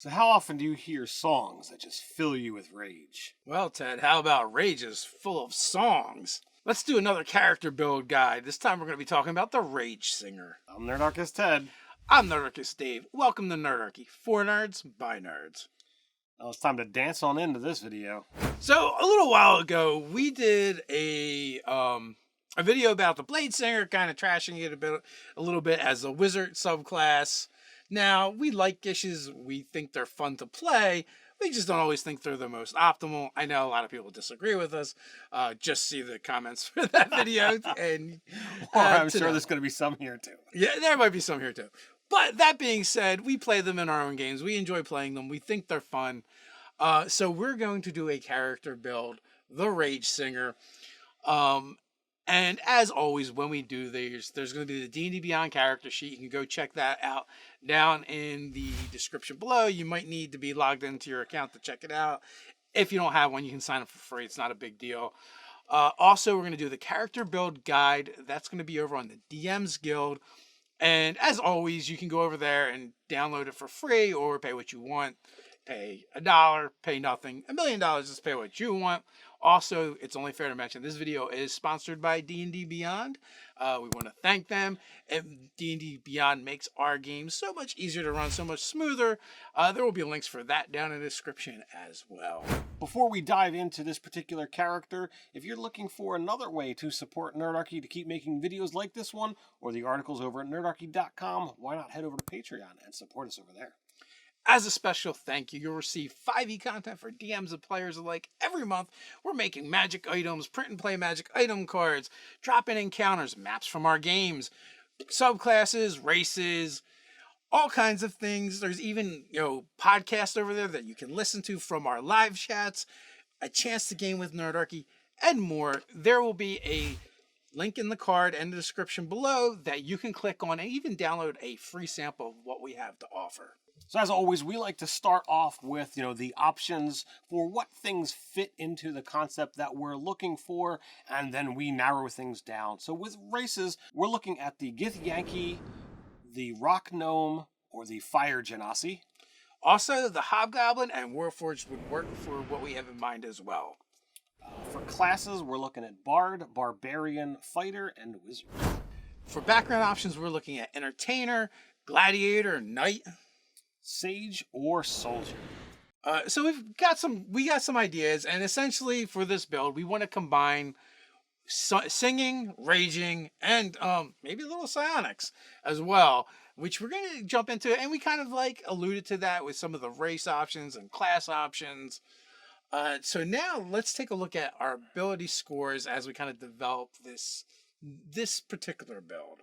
So how often do you hear songs that just fill you with rage? Well, Ted, how about Rages full of songs? Let's do another character build guide. This time we're going to be talking about the Rage Singer. I'm Nerdarchy Ted. I'm Nerdarchy Dave. Welcome to Nerdarchy, for nerds, by nerds. Well, it's time to dance on into this video. So, a little while ago, we did a video about the Blade Singer, kind of trashing it a little bit as a wizard subclass. Now, we like Gishes. We think they're fun to play. We just don't always think they're the most optimal. I know a lot of people disagree with us. Just see the comments for that video. And I'm sure there's going to be some here too. Yeah, there might be some here too. But that being said, we play them in our own games. We enjoy playing them. We think they're fun. So we're going to do a character build, the Rage Singer. And as always, when we do these, there's going to be the D&D Beyond character sheet. You can go check that out down in the description below. You might need to be logged into your account to check it out. If you don't have one, you can sign up for free. It's not a big deal. Also, we're going to do the character build guide. That's going to be over on the DMs Guild. And as always, you can go over there and download it for free or pay what you want. Pay $1, pay nothing. $1 million, just pay what you want. Also, it's only fair to mention this video is sponsored by D&D Beyond. We want to thank them. And D&D Beyond makes our games so much easier to run, so much smoother. There will be links for that down in the description as well. Before we dive into this particular character, if you're looking for another way to support Nerdarchy to keep making videos like this one, or the articles over at nerdarchy.com, why not head over to Patreon and support us over there? As a special thank you, you'll receive 5e content for DMs and players alike every month. We're making magic items, print and play magic item cards, drop-in encounters, maps from our games, subclasses, races, all kinds of things. There's even, podcasts over there that you can listen to from our live chats, a chance to game with Nerdarchy, and more. There will be a link in the card and the description below that you can click on and even download a free sample of what we have to offer. So as always, we like to start off with, the options for what things fit into the concept that we're looking for, and then we narrow things down. So with races, we're looking at the GITHYANKI, the Rock Gnome, or the Fire GENASI. Also, the Hobgoblin and Warforged would work for what we have in mind as well. For classes, we're looking at Bard, Barbarian, Fighter, and Wizard. For background options, we're looking at Entertainer, Gladiator, Knight, Sage, or Soldier. So we got some ideas, and essentially for this build, we want to combine singing, raging, and maybe a little psionics as well, which we're going to jump into, and we kind of alluded to that with some of the race options and class options. So now let's take a look at our ability scores as we kind of develop this particular build.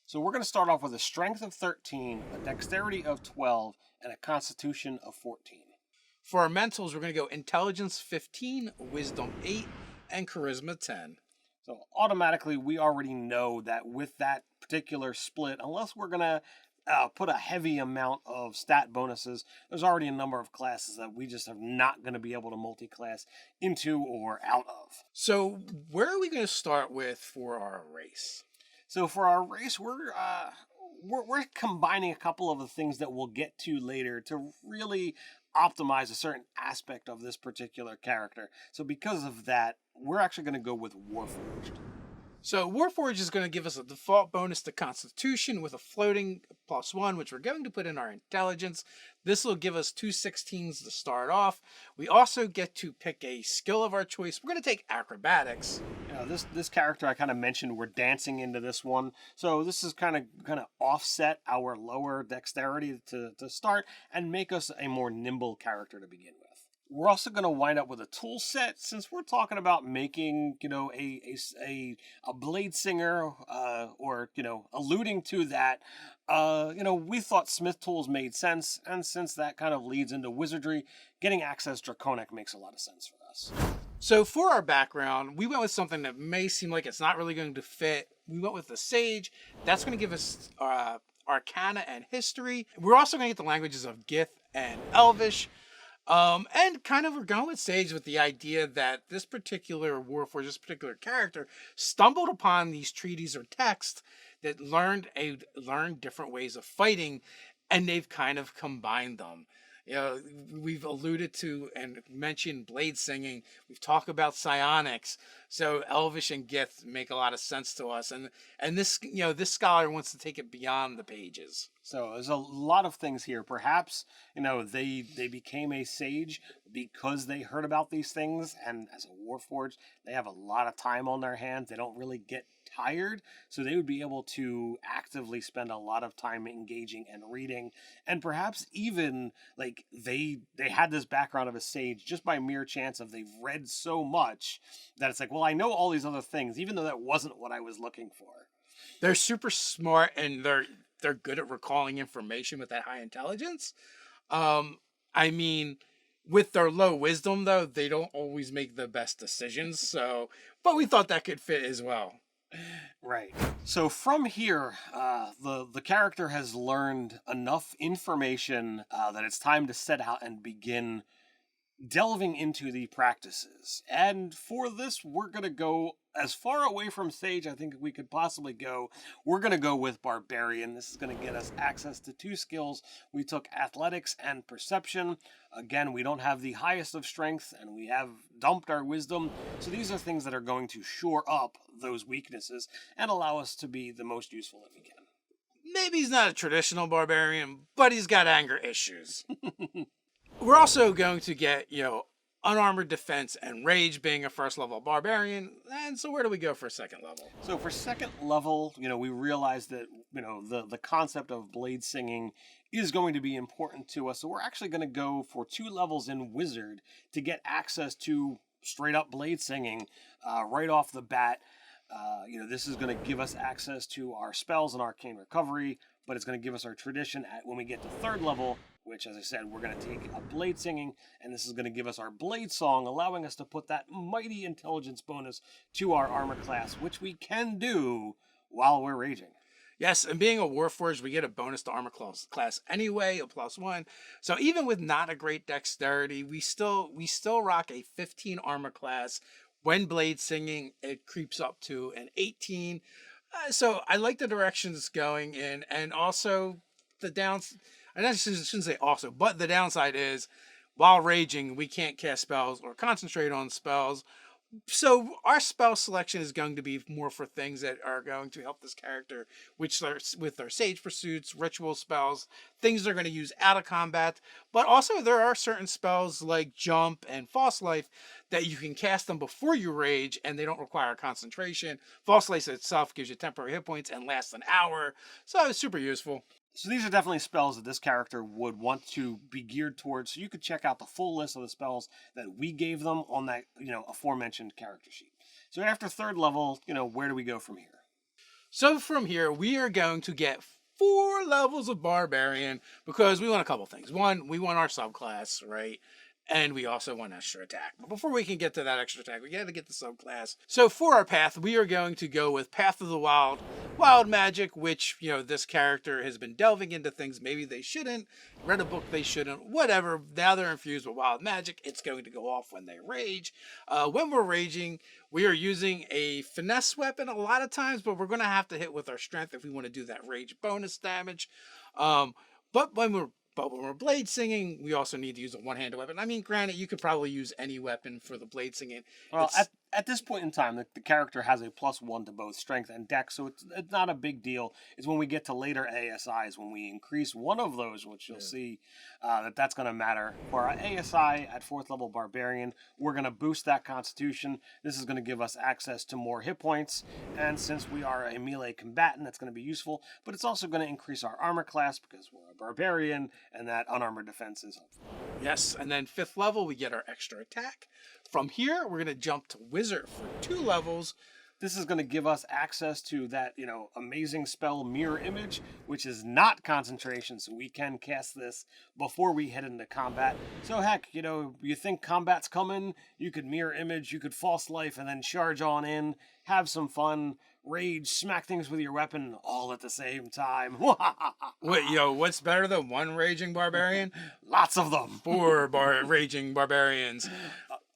So we're going to start off with a strength of 13, a dexterity of 12, and a constitution of 14. For our mentals, we're going to go intelligence 15, wisdom 8, and charisma 10. So automatically, we already know that with that particular split, unless we're going to put a heavy amount of stat bonuses, there's already a number of classes that we just are not going to be able to multi-class into or out of. So where are we going to start with for our race? So for our race, we're combining a couple of the things that we'll get to later to really optimize a certain aspect of this particular character. So because of that, we're actually going to go with Warforged. So Warforged is going to give us a default bonus to Constitution with a floating +1, which we're going to put in our Intelligence. This will give us 2 16s to start off. We also get to pick a skill of our choice. We're going to take Acrobatics. This character I kind of mentioned, we're dancing into this one. So this is kind of offset our lower dexterity to start and make us a more nimble character to begin with. We're also going to wind up with a tool set, since we're talking about making, a blade singer, or, alluding to that. We thought smith tools made sense, and since that kind of leads into wizardry, getting access draconic makes a lot of sense for us. So for our background, we went with something that may seem like it's not really going to fit. We went with the Sage. That's going to give us Arcana and History. We're also going to get the languages of GITH and ELVISH. And kind of we're going with Sage with the idea that this particular Warforged, this particular character, stumbled upon these treaties or texts that learned different ways of fighting, and they've kind of combined them. You know, we've alluded to and mentioned blade singing. We've talked about psionics. So Elvish and Gith make a lot of sense to us. And this, you know, this scholar wants to take it beyond the pages. So there's a lot of things here. Perhaps, you know, they became a sage because they heard about these things, and as a Warforged, they have a lot of time on their hands. They don't really get tired, so they would be able to actively spend a lot of time engaging and reading, and perhaps even like they had this background of a sage just by mere chance of they've read so much that it's like, well, I know all these other things, even though that wasn't what I was looking for. They're super smart, and they're good at recalling information with that high intelligence. I mean, with their low wisdom, though, they don't always make the best decisions. So, but we thought that could fit as well. Right. So from here, the character has learned enough information that it's time to set out and begin delving into the practices. And for this, we're going to go as far away from Sage I think we could possibly go. We're going to go with Barbarian. This is going to get us access to 2 skills. We took Athletics and Perception. Again, we don't have the highest of strength, and we have dumped our wisdom. So these are things that are going to shore up those weaknesses and allow us to be the most useful that we can. Maybe he's not a traditional barbarian, but he's got anger issues. We're also going to get, you know, unarmored defense and rage being a first level barbarian. And so where do we go for second level? So for second level, you know, we realize that, you know, the concept of blade singing is going to be important to us. So we're actually going to go for 2 levels in Wizard to get access to straight up blade singing right off the bat. You know, this is going to give us access to our spells and arcane recovery, but it's going to give us our tradition when we get to 3rd level, which, as I said, we're going to take a blade singing, and this is going to give us our blade song, allowing us to put that mighty intelligence bonus to our armor class, which we can do while we're raging. Yes, and being a Warforged, we get a bonus to armor class anyway, a +1. So even with not a great dexterity, we still rock a 15 armor class. When blade singing, it creeps up to an 18. So I like the direction it's going in, and also the downs. And I shouldn't say also, but the downside is, while raging, we can't cast spells or concentrate on spells. So our spell selection is going to be more for things that are going to help this character, which are with their Sage Pursuits, ritual spells, things they're going to use out of combat. But also there are certain spells like Jump and False Life that you can cast them before you rage, and they don't require concentration. False Life itself gives you temporary hit points and lasts an hour, so it's super useful. So these are definitely spells that this character would want to be geared towards. So you could check out the full list of the spells that we gave them on that, you know, aforementioned character sheet. So after 3rd level, you know, where do we go from here? So from here, we are going to get 4 levels of Barbarian because we want a couple things. One, we want our subclass, right? And we also want extra attack. But before we can get to that extra attack, we got to get the subclass. So for our path, we are going to go with Path of the Wild, Wild Magic, which, you know, this character has been delving into things maybe they shouldn't, read a book they shouldn't, whatever. Now they're infused with Wild Magic. It's going to go off when they rage. When we're raging, we are using a finesse weapon a lot of times, but we're going to have to hit with our strength if we want to do that rage bonus damage. But when we're blade singing, we also need to use a one-handed weapon. I mean, granted, you could probably use any weapon for the blade singing. Well, at this point in time, the character has a +1 to both strength and dex, so it's not a big deal. It's when we get to later ASIs, when we increase one of those, which you'll see that's going to matter. For our ASI at 4th level Barbarian, we're going to boost that Constitution. This is going to give us access to more hit points, and since we are a melee combatant, that's going to be useful, but it's also going to increase our armor class because we're a Barbarian, and that unarmored defense is helpful. Yes, and then 5th level, we get our extra attack. From here, we're going to jump to Wizard for 2 levels. This is going to give us access to that, you know, amazing spell Mirror Image, which is not concentration, so we can cast this before we head into combat. So heck, you know, you think combat's coming, you could Mirror Image, you could False Life, and then charge on in, have some fun, rage, smack things with your weapon all at the same time. Wait, what's better than 1 raging barbarian? Lots of them. 4 raging barbarians.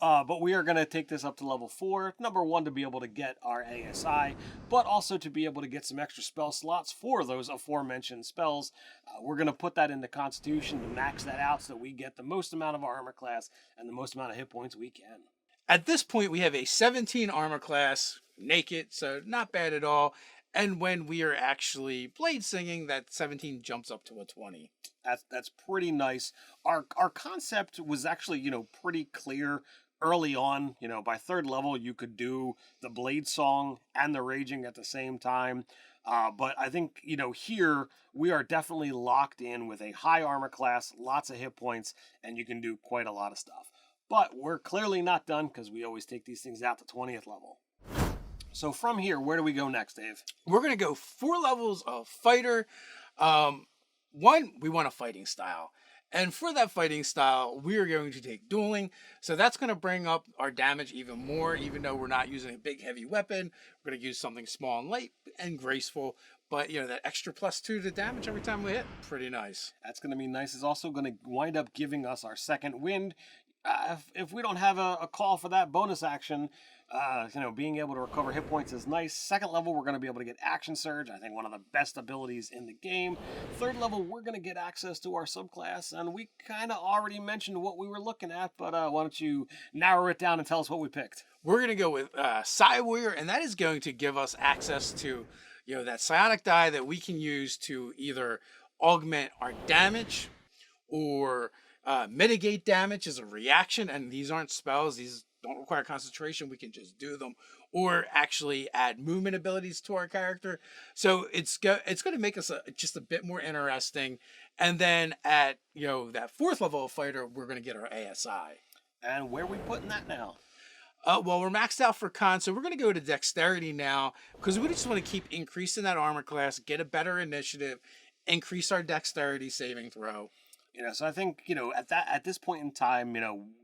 But we are going to take this up to level 4. Number 1, to be able to get our ASI, but also to be able to get some extra spell slots for those aforementioned spells. We're going to put that into Constitution to max that out so that we get the most amount of armor class and the most amount of hit points we can. At this point, we have a 17 armor class, naked, so not bad at all. And when we are actually blade singing, that 17 jumps up to a 20. That's pretty nice. Our concept was actually, pretty clear early on. By 3rd level, you could do the blade song and the raging at the same time. But I think, here we are definitely locked in with a high armor class, lots of hit points, and you can do quite a lot of stuff. But we're clearly not done because we always take these things out to 20th level. So from here, where do we go next, Dave? We're going to go 4 levels of fighter. One, we want a fighting style. And for that fighting style, we are going to take dueling. So that's going to bring up our damage even more, even though we're not using a big heavy weapon. We're going to use something small and light and graceful. But, that extra +2 to damage every time we hit, pretty nice. That's going to be nice. It's also going to wind up giving us our second wind. If we don't have a call for that bonus action, being able to recover hit points is nice. 2nd level, we're going to be able to get Action Surge. I think one of the best abilities in the game. 3rd level, we're going to get access to our subclass, and we kind of already mentioned what we were looking at, but why don't you narrow it down and tell us what we picked? We're going to go with Psi Warrior, and that is going to give us access to, that psionic die that we can use to either augment our damage or mitigate damage as a reaction, and these aren't spells. These don't require concentration. We can just do them, or actually add movement abilities to our character. So it's going to make us just a bit more interesting. And then at that 4th level of fighter, we're going to get our ASI. And where are we putting that now? Well, we're maxed out for con, so we're going to go to dexterity now because we just want to keep increasing that armor class, get a better initiative, increase our dexterity saving throw. So I think, at this point in time,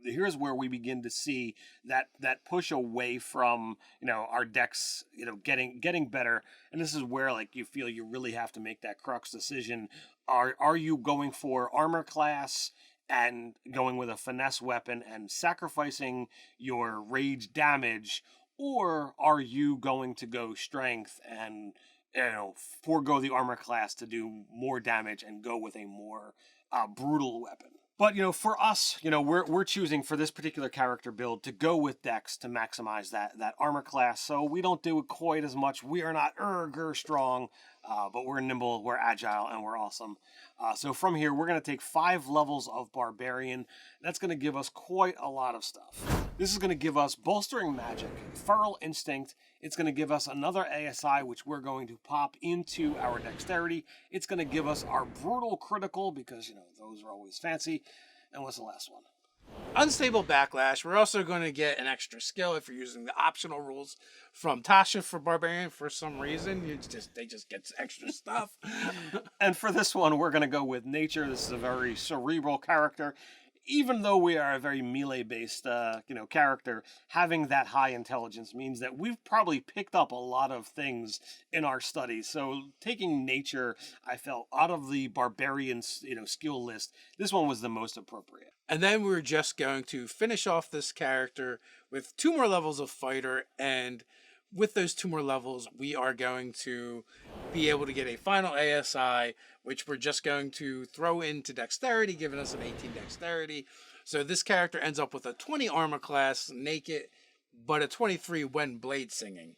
here's where we begin to see that push away from, our decks, getting better. And this is where, you feel you really have to make that crux decision. Are you going for armor class and going with a finesse weapon and sacrificing your rage damage? Or are you going to go strength and, forego the armor class to do more damage and go with a more brutal weapon? But, for us, we're choosing for this particular character build to go with Dex to maximize that armor class. So we don't do it quite as much. We are not strong, but we're nimble, we're agile, and we're awesome. So from here, we're going to take 5 levels of Barbarian. That's going to give us quite a lot of stuff. This is going to give us Bolstering Magic, Feral Instinct. It's going to give us another ASI, which we're going to pop into our Dexterity. It's going to give us our Brutal Critical, because, those are always fancy. And what's the last one? Unstable Backlash. We're also going to get an extra skill if you're using the optional rules from Tasha for Barbarian. For some reason, they just get extra stuff. And for this one, we're going to go with Nature. This is a very cerebral character. Even though we are a very melee-based, character, having that high intelligence means that we've probably picked up a lot of things in our studies. So taking Nature, I felt, out of the Barbarian, skill list, this one was the most appropriate. And then we're just going to finish off this character with 2 more levels of Fighter, and with those 2 more levels, we are going to be able to get a final ASI, which we're just going to throw into Dexterity, giving us an 18 Dexterity. So this character ends up with a 20 armor class, naked, but a 23 when blade singing.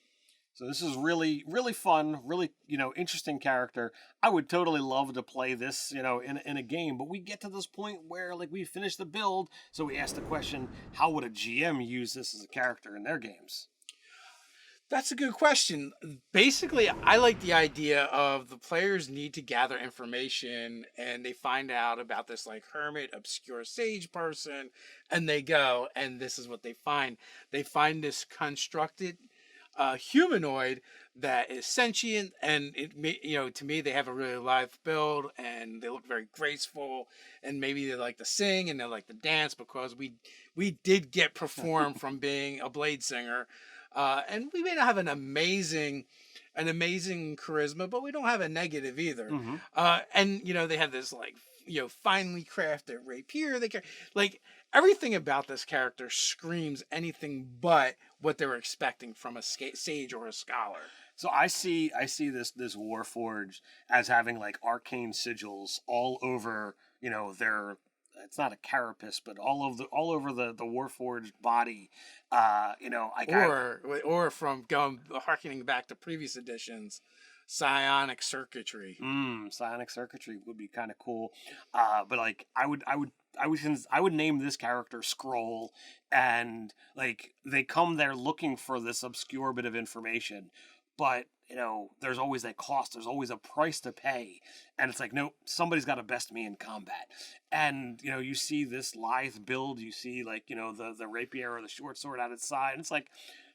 So this is really, really fun, really, interesting character. I would totally love to play this, in a game, but we get to this point where, we finish the build, so we ask the question, how would a GM use this as a character in their games? That's a good question. Basically, I like the idea of the players need to gather information and they find out about this hermit, obscure sage person, and they go, and this is what they find. They find this constructed humanoid that is sentient, and to me, they have a really live build and they look very graceful, and maybe they like to sing and they like to dance because we did get performed from being a blade singer. And we may not have an amazing charisma, but we don't have a negative either. Mm-hmm. And they have this finely crafted rapier. Like everything about this character screams anything but what they were expecting from a sage or a scholar. So I see this Warforged as having like arcane sigils all over, their, it's not a carapace, but all over the Warforged body. Or from harkening back to previous editions, psionic circuitry. Psionic circuitry would be kind of cool. But like I would name this character Scroll, and like they come there looking for this obscure bit of information, but there's always a cost, there's always a price to pay, and it's like, nope, somebody's got to best me in combat. And you see this lithe build, you see like the rapier or the short sword at its side, and it's like,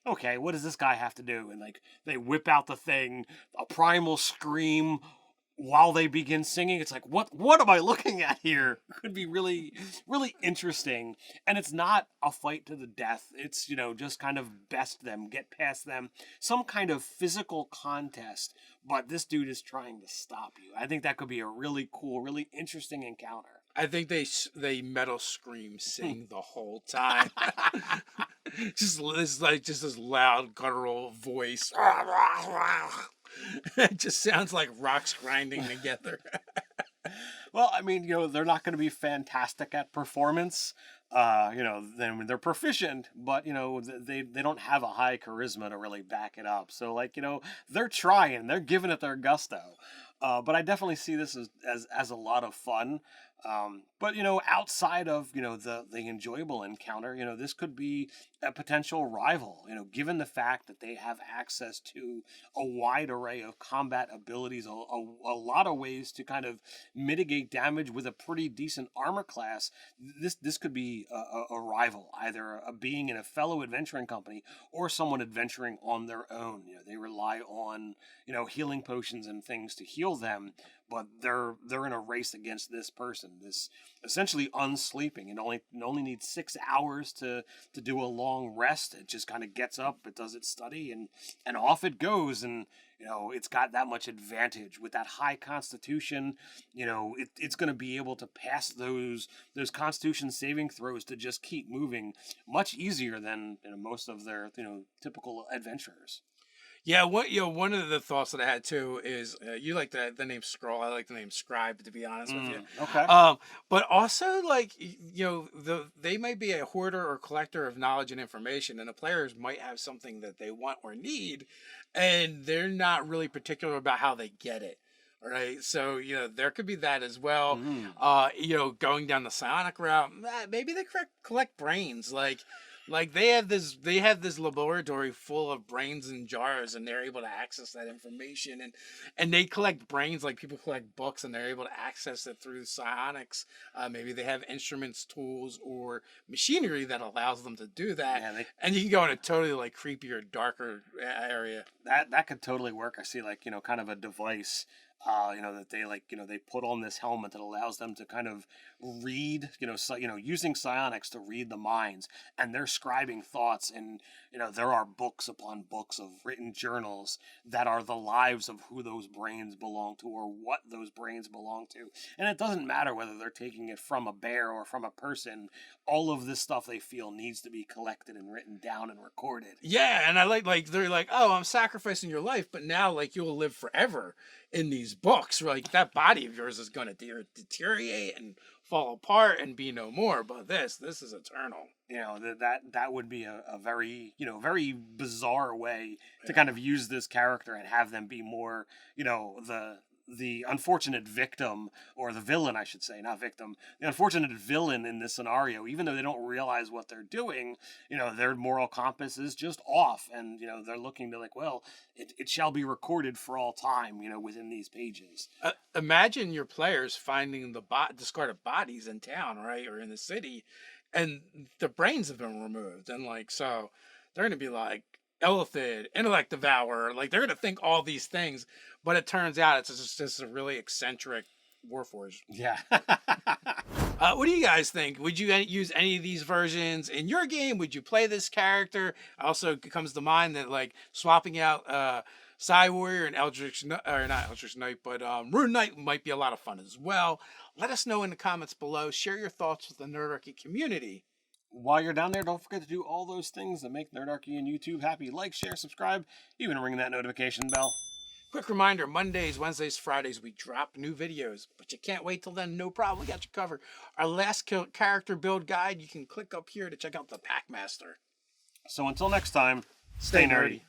okay, what does this guy have to do? And like they whip out the thing, a primal scream while they begin singing. It's like, what am I looking at here? Could be really, really interesting. And it's not a fight to the death. It's, just kind of best them, get past them, some kind of physical contest. But this dude is trying to stop you. I think that could be a really cool, really interesting encounter. I think they metal scream sing the whole time. just this loud guttural voice. It just sounds like rocks grinding together. Well, I mean, they're not going to be fantastic at performance. They're proficient, but they don't have a high charisma to really back it up. So like, they're trying, they're giving it their gusto. But I definitely see this as a lot of fun. But outside of the enjoyable encounter, this could be a potential rival. Given the fact that they have access to a wide array of combat abilities, a lot of ways to kind of mitigate damage with a pretty decent armor class. This could be a rival, either being in a fellow adventuring company or someone adventuring on their own. They rely on healing potions and things to heal them, but they're in a race against this person, this essentially unsleeping. It only needs 6 hours to do a long rest. It just kind of gets up, it does its study, and off it goes. And it's got that much advantage with that high constitution. It's going to be able to pass those constitution saving throws to just keep moving much easier than most of their typical adventurers. Yeah, one of the thoughts that I had too is you like the name Scroll. I like the name Scribe, to be honest with you. Okay. But also like they might be a hoarder or collector of knowledge and information, and the players might have something that they want or need, and they're not really particular about how they get it. Right, so there could be that as well. Going down the psionic route, maybe they collect brains, like they have this laboratory full of brains in jars, and they're able to access that information, and they collect brains like people collect books, and they're able to access it through psionics. Maybe they have instruments, tools, or machinery that allows them to do that. Yeah, and you can go in a totally like creepier, darker area. That could totally work. I see kind of a device that they put on this helmet that allows them to kind of read, using psionics to read the minds, and they're scribing thoughts, and there are books upon books of written journals that are the lives of who those brains belong to or what those brains belong to. And it doesn't matter whether they're taking it from a bear or from a person. All of this stuff they feel needs to be collected and written down and recorded. Yeah, and I like they're like, oh, I'm sacrificing your life, but now like you'll live forever in these books. Like that body of yours is going to deteriorate and fall apart and be no more. But this is eternal. That would be a very very bizarre way to kind of use this character and have them be more the unfortunate victim, or the villain, I should say, not victim, the unfortunate villain in this scenario. Even though they don't realize what they're doing, their moral compass is just off, and they're looking to like, well, it shall be recorded for all time, within these pages. Imagine your players finding the discarded bodies in town, right, or in the city, and the brains have been removed, and like, so they're gonna be like, Elithid, intellect devourer, like they're gonna think all these things, but it turns out it's just a really eccentric Warforged. Yeah. What do you guys think? Would you use any of these versions in your game? Would you play this character? Also, it comes to mind that like swapping out Psy Warrior and Eldritch, or not Eldritch Knight, but Rune Knight might be a lot of fun as well. Let us know in the comments below. Share your thoughts with the Nerdarchy community. While you're down there, don't forget to do all those things that make Nerdarchy and YouTube happy. Like, share, subscribe, even ring that notification bell. Quick reminder, Mondays, Wednesdays, Fridays, we drop new videos. But you can't wait till then, no problem, we got you covered. Our last character build guide, you can click up here to check out the Packmaster. So until next time, stay nerdy.